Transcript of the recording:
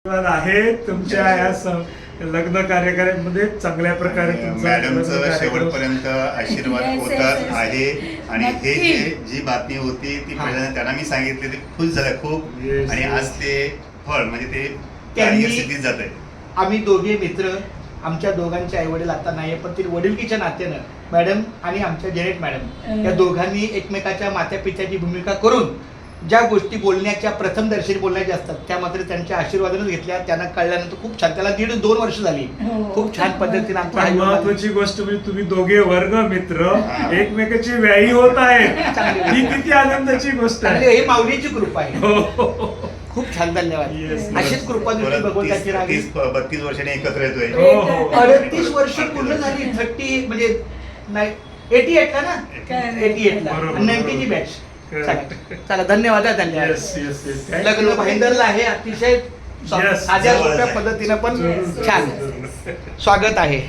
आहे तुमच्या या लग्न कार्यक्रमामध्ये चांगल्या प्रकारे मॅडमचं शेवटपर्यंत आशीर्वाद होतात आहे. आणि हे जी बातमी होती ती पहिल्यांदा त्यांना मी सांगितली, ते खुश झालं खूप. आणि आज ते फळ म्हणजे ते कार्यसिद्धीत जात आहे. आम्ही दोघे मित्र, आमच्या दोघांचे आई वडील आता नाहीये, पण ती वडीलकीच्या नात्यानं मॅडम आणि आमच्या जेनेट मॅडम या दोघांनी एकमेकाच्या मात्या पित्याची भूमिका करून ज्या गोष्टी बोलण्याच्या प्रथम दर्शनी बोलण्याच्या असतात त्या मात्र त्यांच्या आशीर्वादानेच घेतल्या. त्यांना कळल्यानंतर खूप छान, त्याला 1.5-2 वर्ष झाली. खूप छान पद्धतीने आमच्या महत्वाची गोष्ट म्हणजे तुम्ही दोघे वर्ग मित्र एकमेकाची व्यायी होत आहे, ही किती आनंदाची गोष्ट आहे. ही माऊलीची कृपा आहे. खूप छान, धन्यवाद. अशीच कृपा भगवंताची राहावी. 32 वर्षांनी एकत्र येतोय. 38 वर्ष पूर्ण झाली. 30 म्हणजे 88 ला ना, 88 ला 90 ची बॅच. चला धन्यवाद. लग्न भाईंदरला आहे, अतिशय साध्या सोप्या पद्धतीनं पण छान स्वागत आहे.